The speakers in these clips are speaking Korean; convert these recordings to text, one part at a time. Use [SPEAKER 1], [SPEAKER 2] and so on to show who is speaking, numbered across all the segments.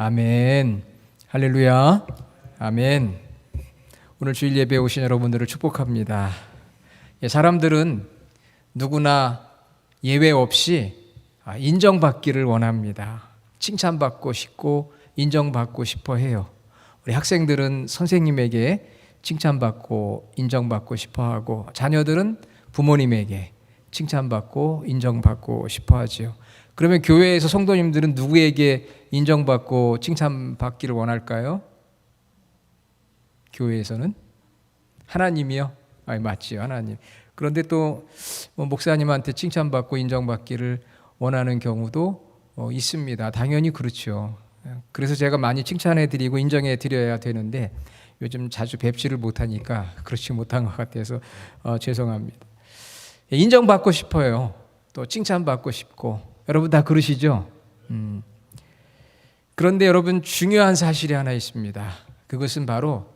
[SPEAKER 1] 아멘. 할렐루야. 아멘. 오늘 주일 예배에 오신 여러분들을 축복합니다. 사람들은 누구나 예외 없이 인정받기를 원합니다. 칭찬받고 싶고 인정받고 싶어 해요. 우리 학생들은 선생님에게 칭찬받고 인정받고 싶어 하고, 자녀들은 부모님에게 칭찬받고 인정받고 싶어 하지요. 그러면 교회에서 성도님들은 누구에게 인정받고 칭찬받기를 원할까요? 교회에서는 하나님이요. 맞지요, 하나님. 그런데 또 목사님한테 칭찬받고 인정받기를 원하는 경우도 있습니다. 당연히 그렇죠. 그래서 제가 많이 칭찬해드리고 인정해드려야 되는데 요즘 자주 뵙지를 못하니까 그렇지 못한 것 같아서 죄송합니다. 인정받고 싶어요. 또 칭찬받고 싶고, 여러분 다 그러시죠? 그런데 여러분, 중요한 사실이 하나 있습니다. 그것은 바로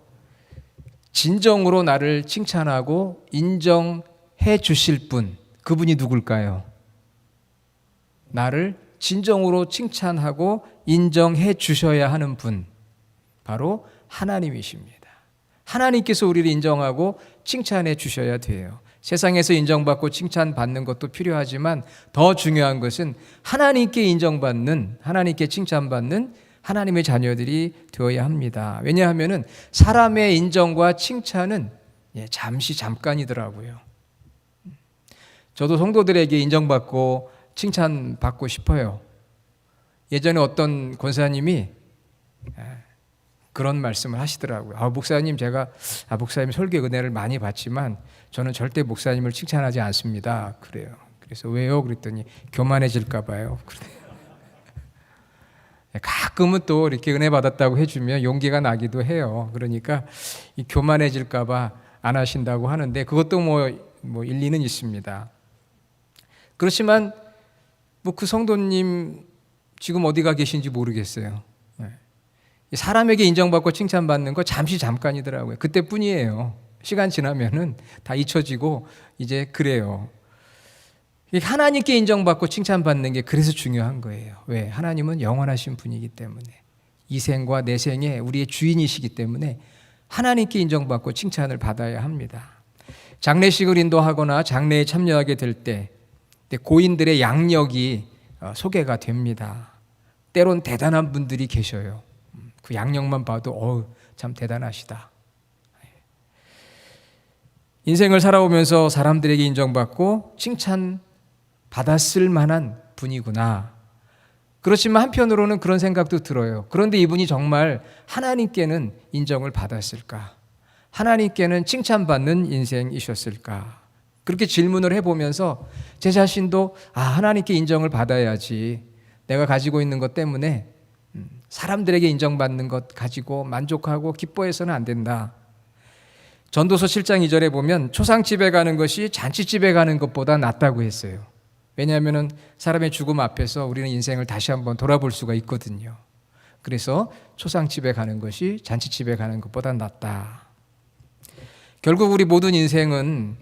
[SPEAKER 1] 진정으로 나를 칭찬하고 인정해 주실 분, 그분이 누굴까요? 나를 진정으로 칭찬하고 인정해 주셔야 하는 분, 바로 하나님이십니다. 하나님께서 우리를 인정하고 칭찬해 주셔야 돼요. 세상에서 인정받고 칭찬받는 것도 필요하지만 더 중요한 것은 하나님께 인정받는, 하나님께 칭찬받는 하나님의 자녀들이 되어야 합니다. 왜냐하면 사람의 인정과 칭찬은 잠깐이더라고요. 저도 성도들에게 인정받고 칭찬받고 싶어요. 예전에 어떤 권사님이 그런 말씀을 하시더라고요. 목사님, 제가 목사님 설교 은혜를 많이 받지만 저는 절대 목사님을 칭찬하지 않습니다. 그래요. 그래서 왜요? 그랬더니 교만해질까 봐요. 그래요. 가끔은 또 이렇게 은혜 받았다고 해주면 용기가 나기도 해요. 그러니까 이 교만해질까 봐 안 하신다고 하는데 그것도 뭐 일리는 있습니다. 그렇지만 그 성도님 지금 어디가 계신지 모르겠어요. 사람에게 인정받고 칭찬받는 거 잠깐이더라고요. 그때뿐이에요. 시간 지나면은 다 잊혀지고 이제 그래요. 하나님께 인정받고 칭찬받는 게 그래서 중요한 거예요. 왜? 하나님은 영원하신 분이기 때문에, 이 생과 내 생에 우리의 주인이시기 때문에 하나님께 인정받고 칭찬을 받아야 합니다. 장례식을 인도하거나 장례에 참여하게 될 때 고인들의 양력이 소개가 됩니다. 때론 대단한 분들이 계셔요. 그 양력만 봐도 참 대단하시다. 인생을 살아오면서 사람들에게 인정받고 칭찬받았을 만한 분이구나. 그렇지만 한편으로는 그런 생각도 들어요. 그런데 이분이 정말 하나님께는 인정을 받았을까? 하나님께는 칭찬받는 인생이셨을까? 그렇게 질문을 해보면서 제 자신도 하나님께 인정을 받아야지. 내가 가지고 있는 것 때문에 사람들에게 인정받는 것 가지고 만족하고 기뻐해서는 안 된다. 전도서 7장 2절에 보면 초상집에 가는 것이 잔치집에 가는 것보다 낫다고 했어요. 왜냐하면 사람의 죽음 앞에서 우리는 인생을 다시 한번 돌아볼 수가 있거든요. 그래서 초상집에 가는 것이 잔치집에 가는 것보다 낫다. 결국 우리 모든 인생은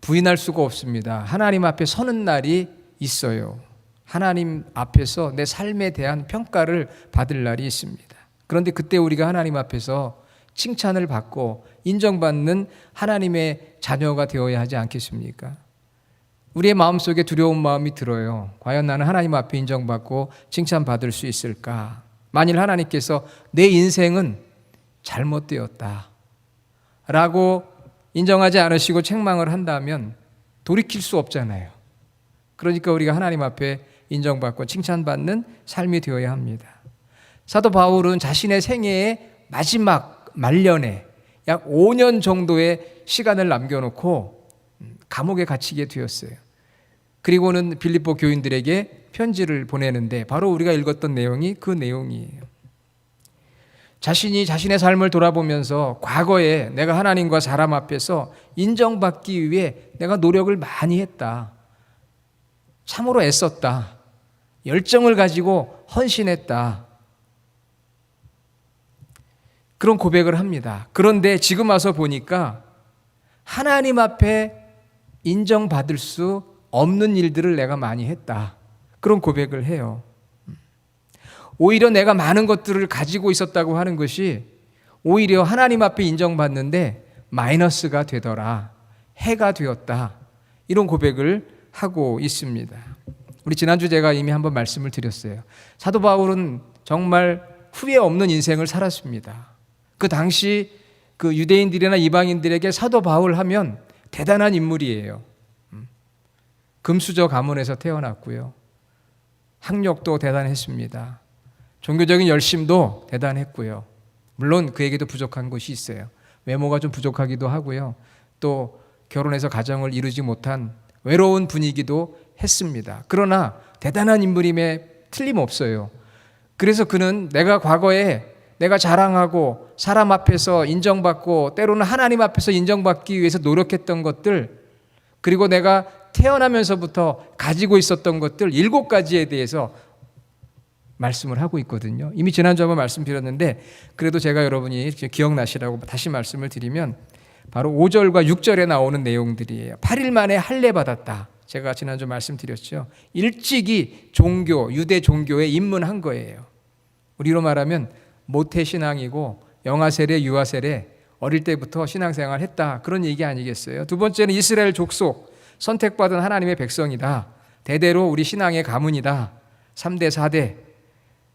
[SPEAKER 1] 부인할 수가 없습니다. 하나님 앞에 서는 날이 있어요. 하나님 앞에서 내 삶에 대한 평가를 받을 날이 있습니다. 그런데 그때 우리가 하나님 앞에서 칭찬을 받고 인정받는 하나님의 자녀가 되어야 하지 않겠습니까? 우리의 마음속에 두려운 마음이 들어요. 과연 나는 하나님 앞에 인정받고 칭찬받을 수 있을까? 만일 하나님께서 내 인생은 잘못되었다 라고 인정하지 않으시고 책망을 한다면 돌이킬 수 없잖아요. 그러니까 우리가 하나님 앞에 인정받고 칭찬받는 삶이 되어야 합니다. 사도 바울은 자신의 생애의 마지막 말년에 약 5년 정도의 시간을 남겨놓고 감옥에 갇히게 되었어요. 그리고는 빌립보 교인들에게 편지를 보내는데 바로 우리가 읽었던 내용이 그 내용이에요. 자신이 자신의 삶을 돌아보면서 과거에 내가 하나님과 사람 앞에서 인정받기 위해 내가 노력을 많이 했다. 참으로 애썼다. 열정을 가지고 헌신했다. 그런 고백을 합니다. 그런데 지금 와서 보니까 하나님 앞에 인정받을 수 없는 일들을 내가 많이 했다. 그런 고백을 해요. 오히려 내가 많은 것들을 가지고 있었다고 하는 것이 오히려 하나님 앞에 인정받는데 마이너스가 되더라, 해가 되었다, 이런 고백을 하고 있습니다. 우리 지난주 제가 이미 한번 말씀을 드렸어요. 사도 바울은 정말 후회 없는 인생을 살았습니다. 그 당시 그 유대인들이나 이방인들에게 사도 바울 하면 대단한 인물이에요. 금수저 가문에서 태어났고요. 학력도 대단했습니다. 종교적인 열심도 대단했고요. 물론 그에게도 부족한 것이 있어요. 외모가 좀 부족하기도 하고요. 또 결혼해서 가정을 이루지 못한 외로운 분위기도 했습니다. 그러나 대단한 인물임에 틀림없어요. 그래서 그는 내가 과거에 내가 자랑하고 사람 앞에서 인정받고 때로는 하나님 앞에서 인정받기 위해서 노력했던 것들, 그리고 내가 태어나면서부터 가지고 있었던 것들 7가지에 대해서 말씀을 하고 있거든요. 이미 지난주에 한번 말씀드렸는데 그래도 제가 여러분이 기억나시라고 다시 말씀을 드리면 바로 5절과 6절에 나오는 내용들이에요. 8일 만에 할례 받았다. 제가 지난주 말씀드렸죠. 일찍이 종교, 유대 종교에 입문한 거예요. 우리로 말하면 모태신앙이고 영아세례, 유아세례 어릴 때부터 신앙생활을 했다, 그런 얘기 아니겠어요? 두 번째는 이스라엘 족속, 선택받은 하나님의 백성이다. 대대로 우리 신앙의 가문이다. 3대 4대.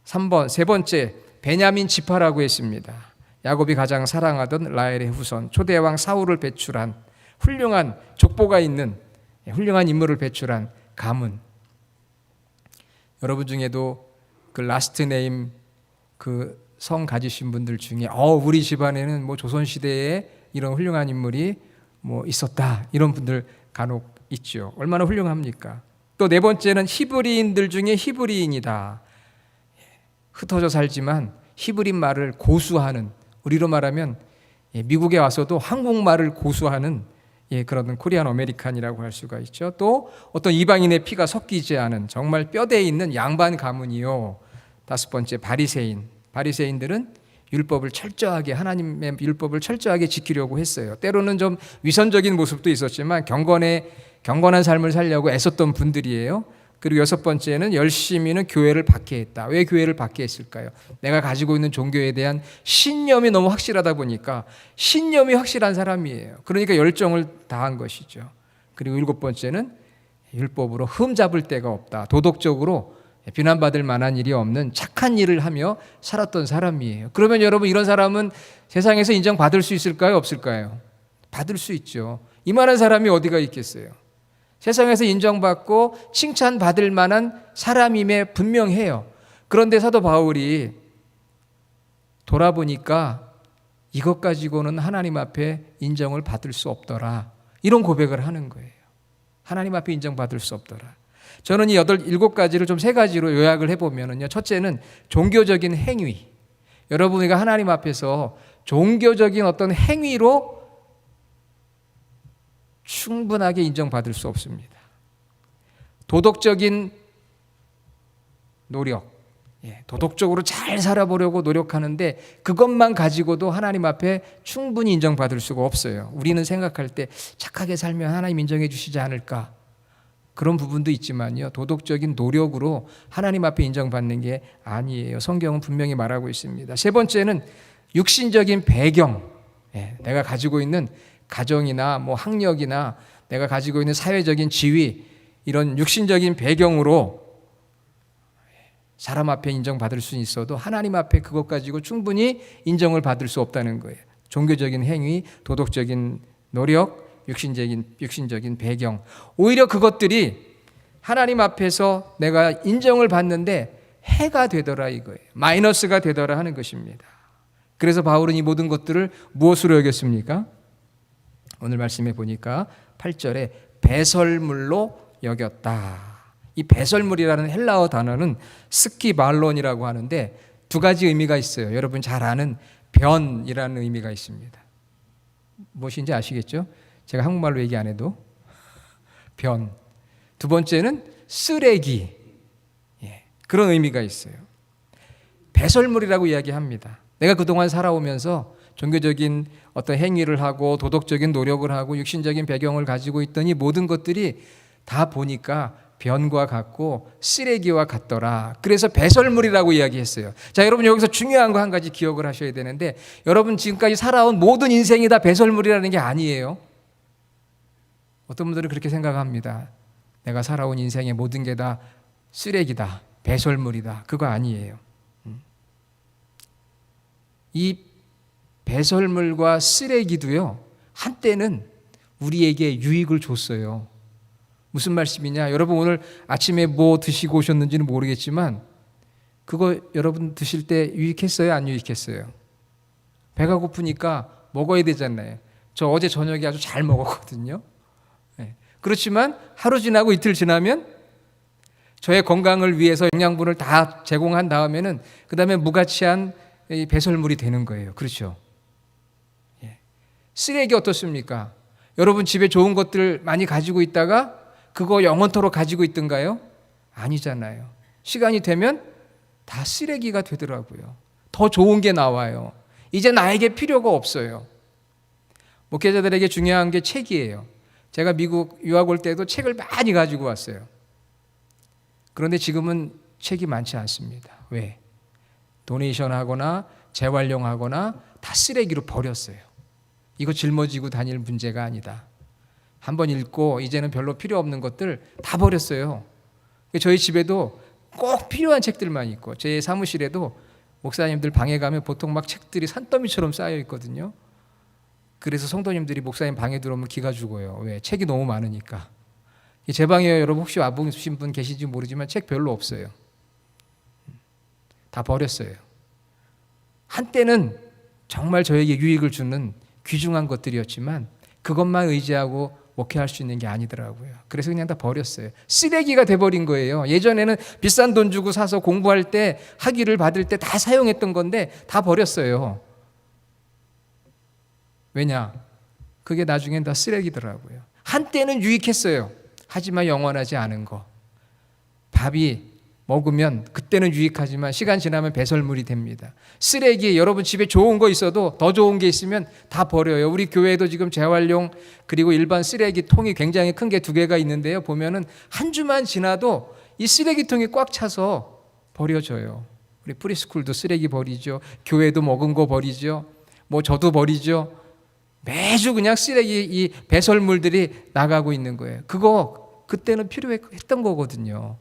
[SPEAKER 1] 3번, 세 번째 베냐민 지파라고 했습니다. 야곱이 가장 사랑하던 라헬의 후손, 초대왕 사울을 배출한 훌륭한 족보가 있는 훌륭한 인물을 배출한 가문. 여러분 중에도 그 라스트 네임 그 성 가지신 분들 중에 우리 집안에는 뭐 조선시대에 이런 훌륭한 인물이 뭐 있었다, 이런 분들 간혹 있죠. 얼마나 훌륭합니까? 또 네 번째는 히브리인들 중에 히브리인이다. 흩어져 살지만 히브리 말을 고수하는, 우리로 말하면 미국에 와서도 한국말을 고수하는 그런 코리안 아메리칸이라고 할 수가 있죠. 또 어떤 이방인의 피가 섞이지 않은 정말 뼈대에 있는 양반 가문이요. 5번째 바리새인. 바리새인들은 율법을 철저하게, 하나님의 율법을 철저하게 지키려고 했어요. 때로는 좀 위선적인 모습도 있었지만 경건한 삶을 살려고 애썼던 분들이에요. 그리고 6번째는 열심히는 교회를 박해했다. 왜 교회를 박해했을까요? 내가 가지고 있는 종교에 대한 신념이 너무 확실하다 보니까, 신념이 확실한 사람이에요. 그러니까 열정을 다한 것이죠. 그리고 7번째는 율법으로 흠잡을 데가 없다. 도덕적으로 비난받을 만한 일이 없는 착한 일을 하며 살았던 사람이에요. 그러면 여러분, 이런 사람은 세상에서 인정받을 수 있을까요? 없을까요? 받을 수 있죠. 이만한 사람이 어디가 있겠어요? 세상에서 인정받고 칭찬받을 만한 사람임에 분명해요. 그런데 사도 바울이 돌아보니까 이것 가지고는 하나님 앞에 인정을 받을 수 없더라, 이런 고백을 하는 거예요. 하나님 앞에 인정받을 수 없더라. 저는 이 7가지를 좀 3가지로 요약을 해보면요. 첫째는 종교적인 행위. 여러분, 우리가 하나님 앞에서 종교적인 어떤 행위로 충분하게 인정받을 수 없습니다. 도덕적인 노력, 도덕적으로 잘 살아보려고 노력하는데 그것만 가지고도 하나님 앞에 충분히 인정받을 수가 없어요. 우리는 생각할 때 착하게 살면 하나님 인정해 주시지 않을까, 그런 부분도 있지만요, 도덕적인 노력으로 하나님 앞에 인정받는 게 아니에요. 성경은 분명히 말하고 있습니다. 세 번째는 육신적인 배경, 내가 가지고 있는 가정이나 뭐 학력이나 내가 가지고 있는 사회적인 지위, 이런 육신적인 배경으로 사람 앞에 인정받을 수는 있어도 하나님 앞에 그것 가지고 충분히 인정을 받을 수 없다는 거예요. 종교적인 행위, 도덕적인 노력, 육신적인 배경, 오히려 그것들이 하나님 앞에서 내가 인정을 받는데 해가 되더라, 이거예요. 마이너스가 되더라 하는 것입니다. 그래서 바울은 이 모든 것들을 무엇으로 여겼습니까? 오늘 말씀해 보니까 8절에 배설물로 여겼다. 이 배설물이라는 헬라어 단어는 스키발론이라고 하는데 2가지 의미가 있어요. 여러분 잘 아는 변이라는 의미가 있습니다. 무엇인지 아시겠죠? 제가 한국말로 얘기 안 해도 변. 2번째는 쓰레기. 그런 의미가 있어요. 배설물이라고 이야기합니다. 내가 그동안 살아오면서 종교적인 어떤 행위를 하고 도덕적인 노력을 하고 육신적인 배경을 가지고 있던 이 모든 것들이 다 보니까 변과 같고 쓰레기와 같더라. 그래서 배설물이라고 이야기했어요. 자, 여러분 여기서 중요한 거 한 가지 기억을 하셔야 되는데, 여러분 지금까지 살아온 모든 인생이 다 배설물이라는 게 아니에요. 어떤 분들은 그렇게 생각합니다. 내가 살아온 인생의 모든 게 다 쓰레기다, 배설물이다. 그거 아니에요. 이 배설물과 쓰레기도요, 한때는 우리에게 유익을 줬어요. 무슨 말씀이냐? 여러분 오늘 아침에 뭐 드시고 오셨는지는 모르겠지만 그거 여러분 드실 때 유익했어요? 안 유익했어요? 배가 고프니까 먹어야 되잖아요. 저 어제 저녁에 아주 잘 먹었거든요. 네. 그렇지만 하루 지나고 이틀 지나면 저의 건강을 위해서 영양분을 다 제공한 다음에는 그 다음에 무가치한 배설물이 되는 거예요. 그렇죠? 예. 쓰레기 어떻습니까? 여러분 집에 좋은 것들 많이 가지고 있다가 그거 영원토록 가지고 있던가요? 아니잖아요. 시간이 되면 다 쓰레기가 되더라고요. 더 좋은 게 나와요. 이제 나에게 필요가 없어요. 목회자들에게 중요한 게 책이에요. 제가 미국 유학 올 때도 책을 많이 가지고 왔어요. 그런데 지금은 책이 많지 않습니다. 왜? 도네이션 하거나 재활용하거나 다 쓰레기로 버렸어요. 이거 짊어지고 다닐 문제가 아니다. 한번 읽고 이제는 별로 필요 없는 것들 다 버렸어요. 저희 집에도 꼭 필요한 책들만 있고, 제 사무실에도 목사님들 방에 가면 보통 막 책들이 산더미처럼 쌓여 있거든요. 그래서 성도님들이 목사님 방에 들어오면 기가 죽어요. 왜? 책이 너무 많으니까. 제 방에 여러분 혹시 와보신 분 계신지 모르지만 책 별로 없어요. 다 버렸어요. 한때는 정말 저에게 유익을 주는 귀중한 것들이었지만 그것만 의지하고 목회할 수 있는 게 아니더라고요. 그래서 그냥 다 버렸어요. 쓰레기가 돼버린 거예요. 예전에는 비싼 돈 주고 사서 공부할 때, 학위를 받을 때 다 사용했던 건데 다 버렸어요. 왜냐? 그게 나중엔 다 쓰레기더라고요. 한때는 유익했어요. 하지만 영원하지 않은 거. 밥이 먹으면 그때는 유익하지만 시간 지나면 배설물이 됩니다. 쓰레기, 여러분 집에 좋은 거 있어도 더 좋은 게 있으면 다 버려요. 우리 교회에도 지금 재활용 그리고 일반 쓰레기 통이 굉장히 큰 게 2개가 있는데요. 보면은 한 주만 지나도 이 쓰레기통이 꽉 차서 버려져요. 우리 프리스쿨도 쓰레기 버리죠. 교회도 먹은 거 버리죠. 뭐 저도 버리죠. 매주 그냥 쓰레기 이 배설물들이 나가고 있는 거예요. 그거 그때는 필요했던 거거든요.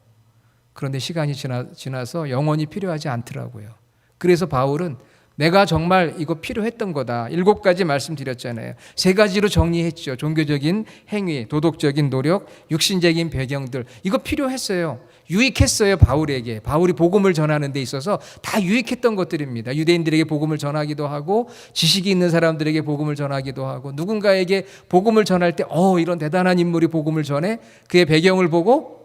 [SPEAKER 1] 그런데 시간이 지나서 영원히 필요하지 않더라고요. 그래서 바울은 내가 정말 이거 필요했던 거다. 7가지 말씀드렸잖아요. 3가지로 정리했죠. 종교적인 행위, 도덕적인 노력, 육신적인 배경들. 이거 필요했어요. 유익했어요. 바울에게. 바울이 복음을 전하는 데 있어서 다 유익했던 것들입니다. 유대인들에게 복음을 전하기도 하고, 지식이 있는 사람들에게 복음을 전하기도 하고, 누군가에게 복음을 전할 때 이런 대단한 인물이 복음을 전해 그의 배경을 보고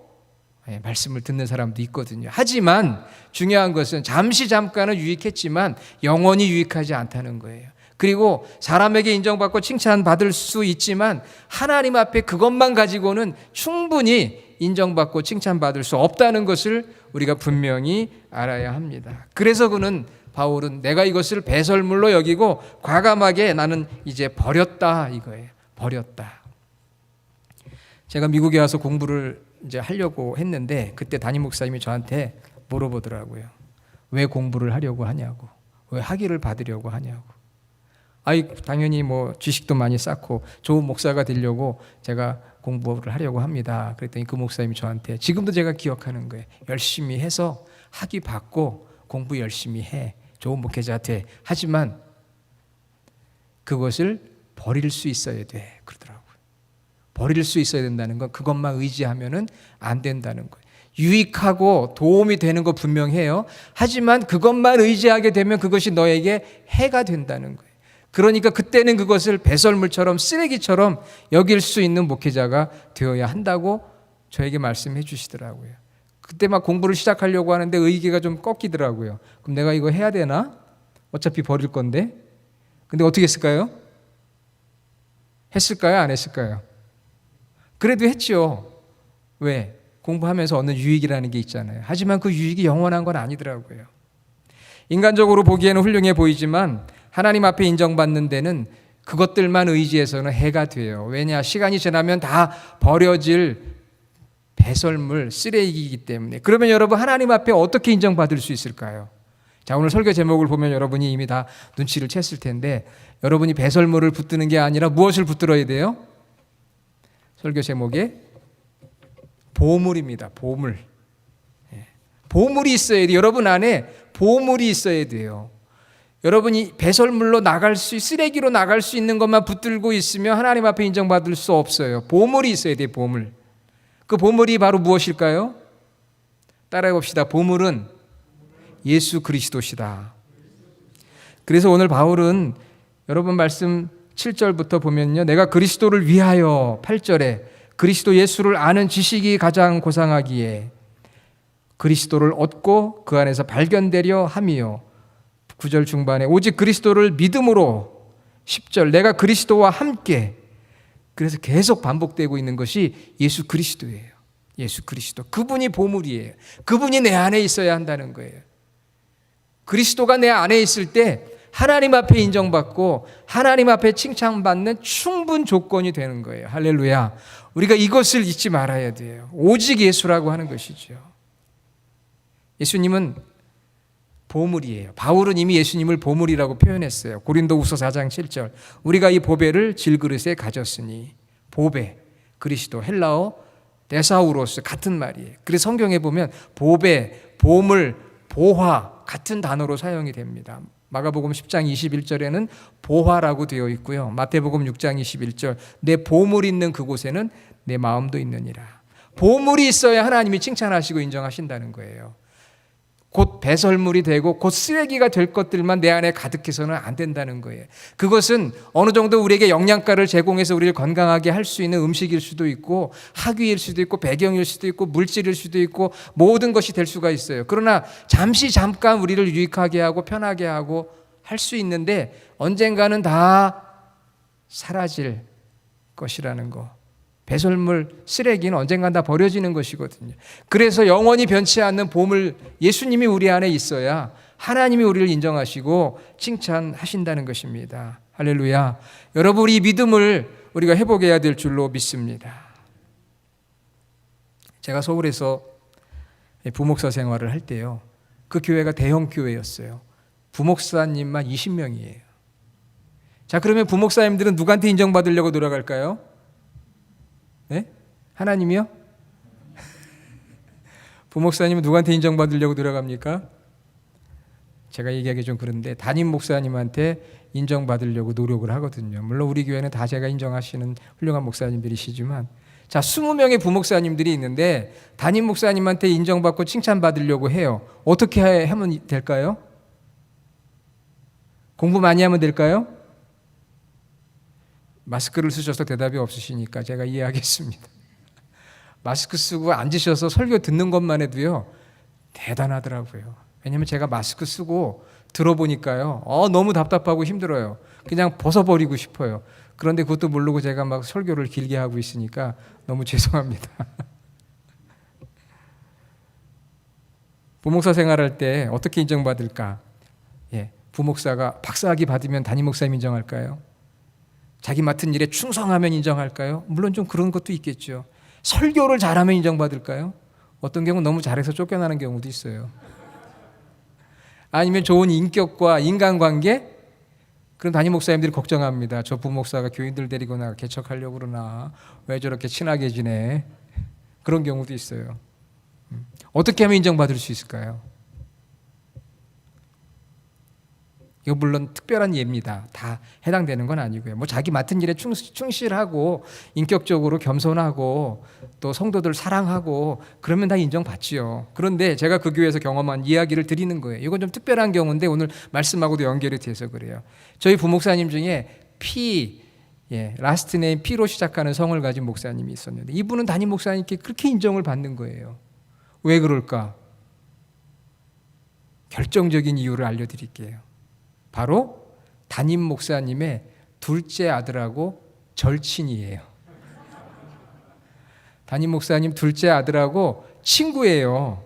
[SPEAKER 1] 말씀을 듣는 사람도 있거든요. 하지만 중요한 것은 잠깐은 유익했지만 영원히 유익하지 않다는 거예요. 그리고 사람에게 인정받고 칭찬받을 수 있지만 하나님 앞에 그것만 가지고는 충분히 인정받고 칭찬받을 수 없다는 것을 우리가 분명히 알아야 합니다. 그래서 바울은 내가 이것을 배설물로 여기고 과감하게 나는 이제 버렸다 이거예요. 버렸다. 제가 미국에 와서 공부를 이제 하려고 했는데 그때 담임 목사님이 저한테 물어보더라고요. 왜 공부를 하려고 하냐고. 왜 학위를 받으려고 하냐고. 당연히 뭐 지식도 많이 쌓고 좋은 목사가 되려고 제가 공부를 하려고 합니다. 그랬더니 그 목사님이 저한테, 지금도 제가 기억하는 거예요. 열심히 해서 학위 받고 공부 열심히 해. 좋은 목회자 돼. 하지만 그것을 버릴 수 있어야 돼. 그러더라고요. 버릴 수 있어야 된다는 건 그것만 의지하면은 안 된다는 거예요. 유익하고 도움이 되는 거 분명해요. 하지만 그것만 의지하게 되면 그것이 너에게 해가 된다는 거예요. 그러니까 그때는 그것을 배설물처럼 쓰레기처럼 여길 수 있는 목회자가 되어야 한다고 저에게 말씀해 주시더라고요. 그때 막 공부를 시작하려고 하는데 의기가 좀 꺾이더라고요. 그럼 내가 이거 해야 되나? 어차피 버릴 건데. 근데 어떻게 했을까요? 했을까요? 안 했을까요? 그래도 했죠. 왜? 공부하면서 얻는 유익이라는 게 있잖아요. 하지만 그 유익이 영원한 건 아니더라고요. 인간적으로 보기에는 훌륭해 보이지만 하나님 앞에 인정받는 데는 그것들만 의지해서는 해가 돼요. 왜냐? 시간이 지나면 다 버려질 배설물, 쓰레기이기 때문에. 그러면 여러분 하나님 앞에 어떻게 인정받을 수 있을까요? 자, 오늘 설교 제목을 보면 여러분이 이미 다 눈치를 챘을 텐데 여러분이 배설물을 붙드는 게 아니라 무엇을 붙들어야 돼요? 설교 제목에 보물입니다. 보물. 보물이 있어야 돼요. 여러분 안에 보물이 있어야 돼요. 여러분이 배설물로 나갈 쓰레기로 나갈 수 있는 것만 붙들고 있으면 하나님 앞에 인정받을 수 없어요. 보물이 있어야 돼요. 보물. 그 보물이 바로 무엇일까요? 따라해 봅시다. 보물은 예수 그리스도시다. 그래서 오늘 바울은 여러분 말씀 7절부터 보면요, 내가 그리스도를 위하여 8절에 그리스도 예수를 아는 지식이 가장 고상하기에 그리스도를 얻고 그 안에서 발견되려 함이요. 9절 중반에 오직 그리스도를 믿음으로 10절 내가 그리스도와 함께. 그래서 계속 반복되고 있는 것이 예수 그리스도예요. 예수 그리스도. 그분이 보물이에요. 그분이 내 안에 있어야 한다는 거예요. 그리스도가 내 안에 있을 때 하나님 앞에 인정받고 하나님 앞에 칭찬받는 충분 조건이 되는 거예요. 할렐루야. 우리가 이것을 잊지 말아야 돼요. 오직 예수라고 하는 것이죠. 예수님은 보물이에요. 바울은 이미 예수님을 보물이라고 표현했어요. 고린도후서 4장 7절 우리가 이 보배를 질그릇에 가졌으니. 보배, 그리스도, 헬라어 데사우로스 같은 말이에요. 그래서 성경에 보면 보배, 보물, 보화 같은 단어로 사용이 됩니다. 마가복음 10장 21절에는 보화라고 되어 있고요. 마태복음 6장 21절 내 보물 있는 그곳에는 내 마음도 있느니라. 보물이 있어야 하나님이 칭찬하시고 인정하신다는 거예요. 곧 배설물이 되고 곧 쓰레기가 될 것들만 내 안에 가득해서는 안 된다는 거예요. 그것은 어느 정도 우리에게 영양가를 제공해서 우리를 건강하게 할 수 있는 음식일 수도 있고 학위일 수도 있고 배경일 수도 있고 물질일 수도 있고 모든 것이 될 수가 있어요. 그러나 잠깐 우리를 유익하게 하고 편하게 하고 할 수 있는데 언젠가는 다 사라질 것이라는 거. 배설물, 쓰레기는 언젠간 다 버려지는 것이거든요. 그래서 영원히 변치 않는 보물 예수님이 우리 안에 있어야 하나님이 우리를 인정하시고 칭찬하신다는 것입니다. 할렐루야. 여러분, 이 믿음을 우리가 회복해야 될 줄로 믿습니다. 제가 서울에서 부목사 생활을 할 때요, 그 교회가 대형 교회였어요. 부목사님만 20명이에요. 자, 그러면 부목사님들은 누구한테 인정받으려고 노력할까요? 네? 하나님이요? 부목사님은 누구한테 인정받으려고 노력합니까? 제가 얘기하기 좀 그런데 담임 목사님한테 인정받으려고 노력을 하거든요. 물론 우리 교회는 다 제가 인정하시는 훌륭한 목사님들이시지만, 자, 20명의 부목사님들이 있는데 담임 목사님한테 인정받고 칭찬받으려고 해요. 어떻게 하면 될까요? 공부 많이 하면 될까요? 마스크를 쓰셔서 대답이 없으시니까 제가 이해하겠습니다. 마스크 쓰고 앉으셔서 설교 듣는 것만 해도요, 대단하더라고요. 왜냐하면 제가 마스크 쓰고 들어보니까요, 너무 답답하고 힘들어요. 그냥 벗어버리고 싶어요. 그런데 그것도 모르고 제가 막 설교를 길게 하고 있으니까 너무 죄송합니다. 부목사 생활할 때 어떻게 인정받을까? 부목사가 박사학위 받으면 담임 목사님 인정할까요? 자기 맡은 일에 충성하면 인정할까요? 물론 좀 그런 것도 있겠죠. 설교를 잘하면 인정받을까요? 어떤 경우는 너무 잘해서 쫓겨나는 경우도 있어요. 아니면 좋은 인격과 인간관계? 그런 담임 목사님들이 걱정합니다. 저 부목사가 교인들 데리고 나가 개척하려고 그러나 왜 저렇게 친하게 지내? 그런 경우도 있어요. 어떻게 하면 인정받을 수 있을까요? 이거 물론 특별한 예입니다. 다 해당되는 건 아니고요. 뭐 자기 맡은 일에 충실하고 인격적으로 겸손하고 또 성도들 사랑하고 그러면 다 인정받지요. 그런데 제가 그 교회에서 경험한 이야기를 드리는 거예요. 이건 좀 특별한 경우인데 오늘 말씀하고도 연결이 돼서 그래요. 저희 부목사님 중에 라스트 네임 P로 시작하는 성을 가진 목사님이 있었는데 이분은 담임 목사님께 그렇게 인정을 받는 거예요. 왜 그럴까? 결정적인 이유를 알려드릴게요. 바로 담임 목사님의 둘째 아들하고 절친이에요. 담임 목사님 둘째 아들하고 친구예요.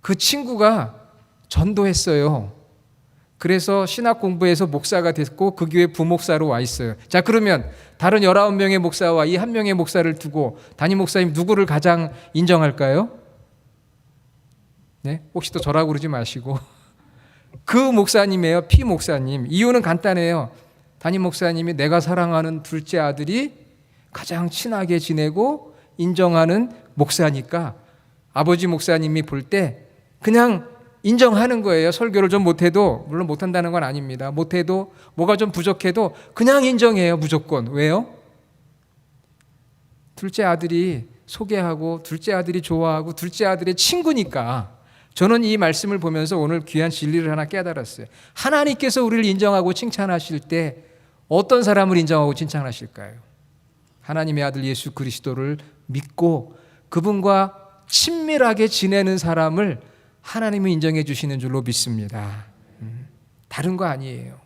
[SPEAKER 1] 그 친구가 전도했어요. 그래서 신학 공부해서 목사가 됐고 그 교회 부목사로 와 있어요. 자, 그러면 다른 19명의 목사와 이 한 명의 목사를 두고 담임 목사님 누구를 가장 인정할까요? 네? 혹시 또 저라고 그러지 마시고 그 목사님이에요. 피 목사님. 이유는 간단해요. 담임 목사님이 내가 사랑하는 둘째 아들이 가장 친하게 지내고 인정하는 목사니까 아버지 목사님이 볼 때 그냥 인정하는 거예요. 설교를 좀 못해도, 물론 못한다는 건 아닙니다. 못해도, 뭐가 좀 부족해도 그냥 인정해요. 무조건. 왜요? 둘째 아들이 소개하고 둘째 아들이 좋아하고 둘째 아들의 친구니까. 저는 이 말씀을 보면서 오늘 귀한 진리를 하나 깨달았어요. 하나님께서 우리를 인정하고 칭찬하실 때 어떤 사람을 인정하고 칭찬하실까요? 하나님의 아들 예수 그리스도를 믿고 그분과 친밀하게 지내는 사람을 하나님이 인정해 주시는 줄로 믿습니다. 다른 거 아니에요.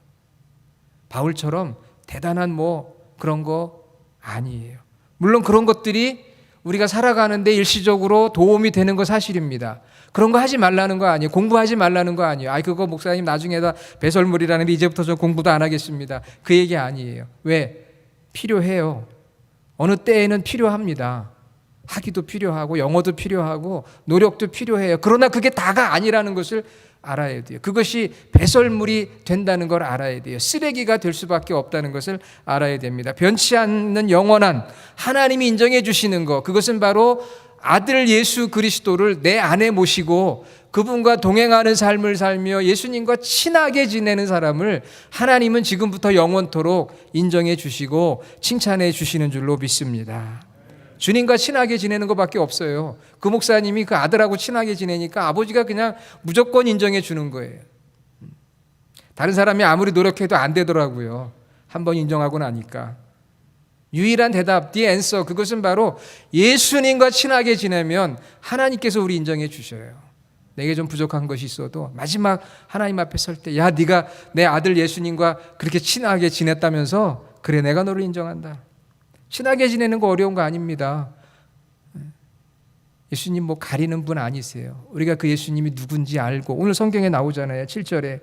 [SPEAKER 1] 바울처럼 대단한 그런 거 아니에요. 물론 그런 것들이 우리가 살아가는데 일시적으로 도움이 되는 거 사실입니다. 그런 거 하지 말라는 거 아니에요. 공부하지 말라는 거 아니에요. 그거 목사님 나중에다 배설물이라는데 이제부터 저 공부도 안 하겠습니다. 그 얘기 아니에요. 왜? 필요해요. 어느 때에는 필요합니다. 학위도 필요하고 영어도 필요하고 노력도 필요해요. 그러나 그게 다가 아니라는 것을 알아야 돼요. 그것이 배설물이 된다는 걸 알아야 돼요. 쓰레기가 될 수밖에 없다는 것을 알아야 됩니다. 변치 않는 영원한 하나님이 인정해 주시는 것, 그것은 바로 아들 예수 그리스도를 내 안에 모시고 그분과 동행하는 삶을 살며 예수님과 친하게 지내는 사람을 하나님은 지금부터 영원토록 인정해 주시고 칭찬해 주시는 줄로 믿습니다. 주님과 친하게 지내는 것밖에 없어요. 그 목사님이 그 아들하고 친하게 지내니까 아버지가 그냥 무조건 인정해 주는 거예요. 다른 사람이 아무리 노력해도 안 되더라고요. 한번 인정하고 나니까. 유일한 대답, the answer, 그것은 바로 예수님과 친하게 지내면 하나님께서 우리 인정해 주셔요. 내게 좀 부족한 것이 있어도 마지막 하나님 앞에 설 때, 야, 네가 내 아들 예수님과 그렇게 친하게 지냈다면서, 그래, 내가 너를 인정한다. 친하게 지내는 거 어려운 거 아닙니다. 예수님 가리는 분 아니세요. 우리가 그 예수님이 누군지 알고, 오늘 성경에 나오잖아요. 7절에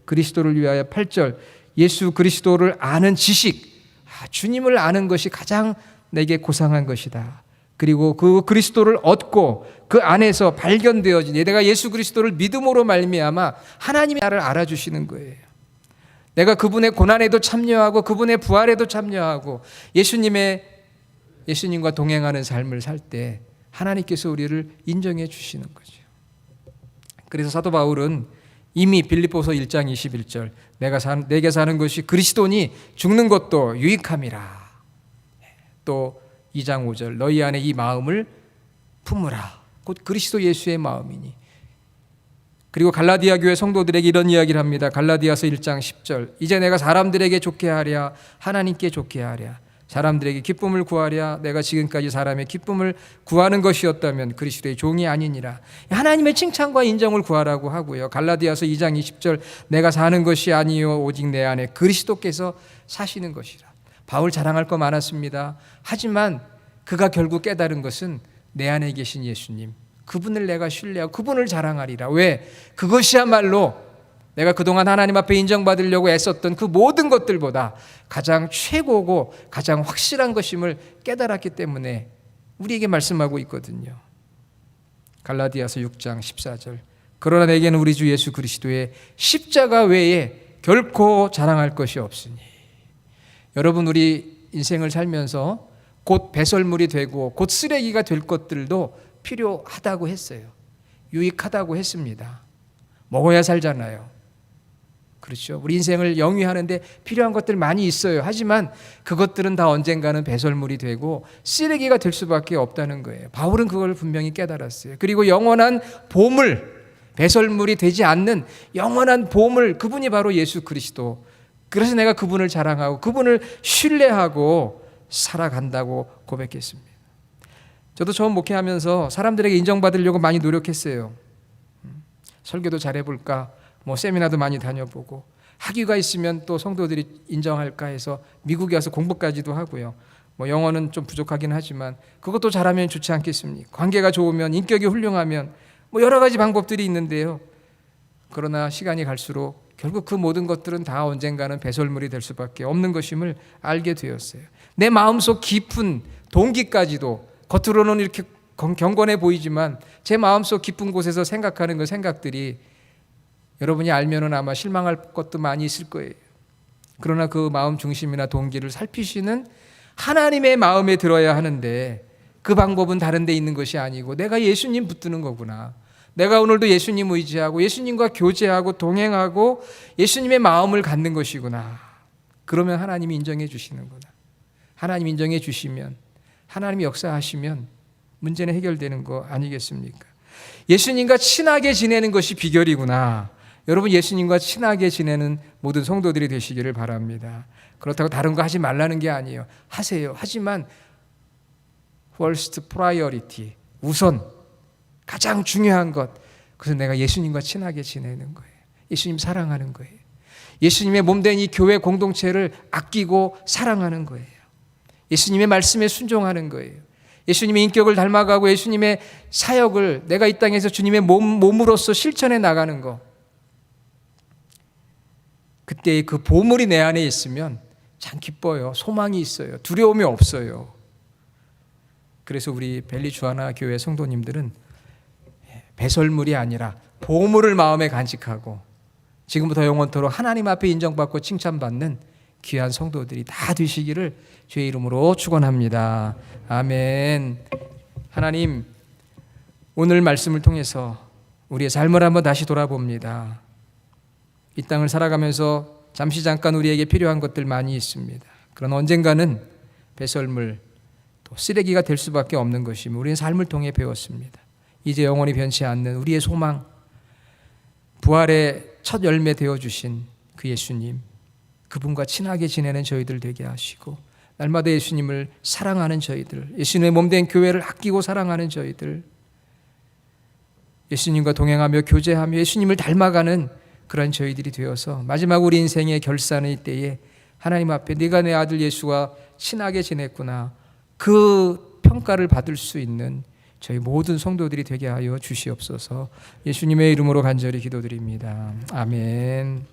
[SPEAKER 1] 그리스도를 위하여, 8절 예수 그리스도를 아는 지식, 주님을 아는 것이 가장 내게 고상한 것이다. 그리고 그 그리스도를 얻고 그 안에서 발견되어진, 내가 예수 그리스도를 믿음으로 말미암아 하나님이 나를 알아주시는 거예요. 내가 그분의 고난에도 참여하고 그분의 부활에도 참여하고 예수님과 동행하는 삶을 살 때 하나님께서 우리를 인정해 주시는 거죠. 그래서 사도 바울은 이미 빌립보서 1장 21절 내게 사는 것이 그리스도니 죽는 것도 유익함이라. 또 2장 5절 너희 안에 이 마음을 품으라. 곧 그리스도 예수의 마음이니. 그리고 갈라디아 교회 성도들에게 이런 이야기를 합니다. 갈라디아서 1장 10절 이제 내가 사람들에게 좋게 하랴 하나님께 좋게 하랴 사람들에게 기쁨을 구하랴 내가 지금까지 사람의 기쁨을 구하는 것이었다면 그리스도의 종이 아니니라. 하나님의 칭찬과 인정을 구하라고 하고요. 갈라디아서 2장 20절 내가 사는 것이 아니요 오직 내 안에 그리스도께서 사시는 것이라. 바울 자랑할 거 많았습니다. 하지만 그가 결국 깨달은 것은 내 안에 계신 예수님, 그분을 내가 신뢰하고 그분을 자랑하리라. 왜? 그것이야말로 내가 그동안 하나님 앞에 인정받으려고 애썼던 그 모든 것들보다 가장 최고고 가장 확실한 것임을 깨달았기 때문에 우리에게 말씀하고 있거든요. 갈라디아서 6장 14절 그러나 내게는 우리 주 예수 그리스도의 십자가 외에 결코 자랑할 것이 없으니. 여러분, 우리 인생을 살면서 곧 배설물이 되고 곧 쓰레기가 될 것들도 필요하다고 했어요. 유익하다고 했습니다. 먹어야 살잖아요. 그렇죠. 우리 인생을 영위하는데 필요한 것들 많이 있어요. 하지만 그것들은 다 언젠가는 배설물이 되고 쓰레기가 될 수밖에 없다는 거예요. 바울은 그걸 분명히 깨달았어요. 그리고 영원한 보물, 배설물이 되지 않는 영원한 보물, 그분이 바로 예수 그리스도. 그래서 내가 그분을 자랑하고 그분을 신뢰하고 살아간다고 고백했습니다. 저도 처음 목회하면서 사람들에게 인정받으려고 많이 노력했어요. 설교도 잘해볼까, 세미나도 많이 다녀보고, 학위가 있으면 또 성도들이 인정할까 해서 미국에 와서 공부까지도 하고요. 영어는 좀 부족하긴 하지만 그것도 잘하면 좋지 않겠습니까? 관계가 좋으면, 인격이 훌륭하면 여러 가지 방법들이 있는데요. 그러나 시간이 갈수록 결국 그 모든 것들은 다 언젠가는 배설물이 될 수밖에 없는 것임을 알게 되었어요. 내 마음속 깊은 동기까지도 겉으로는 이렇게 경건해 보이지만 제 마음속 깊은 곳에서 생각하는 그 생각들이 여러분이 알면은 아마 실망할 것도 많이 있을 거예요. 그러나 그 마음 중심이나 동기를 살피시는 하나님의 마음에 들어야 하는데 그 방법은 다른 데 있는 것이 아니고 내가 예수님 붙드는 거구나. 내가 오늘도 예수님 의지하고 예수님과 교제하고 동행하고 예수님의 마음을 갖는 것이구나. 그러면 하나님이 인정해 주시는구나. 하나님 인정해 주시면 하나님이 역사하시면 문제는 해결되는 거 아니겠습니까? 예수님과 친하게 지내는 것이 비결이구나. 여러분 예수님과 친하게 지내는 모든 성도들이 되시기를 바랍니다. 그렇다고 다른 거 하지 말라는 게 아니에요. 하세요. 하지만 first priority, 우선 가장 중요한 것, 그것은 내가 예수님과 친하게 지내는 거예요. 예수님 사랑하는 거예요. 예수님의 몸된 이 교회 공동체를 아끼고 사랑하는 거예요. 예수님의 말씀에 순종하는 거예요. 예수님의 인격을 닮아가고 예수님의 사역을 내가 이 땅에서 주님의 몸으로서 실천해 나가는 것. 그때 그 보물이 내 안에 있으면 참 기뻐요. 소망이 있어요. 두려움이 없어요. 그래서 우리 벨리 주하나 교회 성도님들은 배설물이 아니라 보물을 마음에 간직하고 지금부터 영원토록 하나님 앞에 인정받고 칭찬받는 귀한 성도들이 다 되시기를 주의 이름으로 축원합니다. 아멘. 하나님, 오늘 말씀을 통해서 우리의 삶을 한번 다시 돌아봅니다. 이 땅을 살아가면서 잠깐 우리에게 필요한 것들 많이 있습니다. 그러나 언젠가는 배설물, 또 쓰레기가 될 수밖에 없는 것이며 우리는 삶을 통해 배웠습니다. 이제 영원히 변치 않는 우리의 소망, 부활의 첫 열매 되어주신 그 예수님, 그분과 친하게 지내는 저희들 되게 하시고 날마다 예수님을 사랑하는 저희들, 예수님의 몸된 교회를 아끼고 사랑하는 저희들, 예수님과 동행하며 교제하며 예수님을 닮아가는 그런 저희들이 되어서 마지막 우리 인생의 결산의 때에 하나님 앞에 네가 내 아들 예수와 친하게 지냈구나, 그 평가를 받을 수 있는 저희 모든 성도들이 되게 하여 주시옵소서. 예수님의 이름으로 간절히 기도드립니다. 아멘.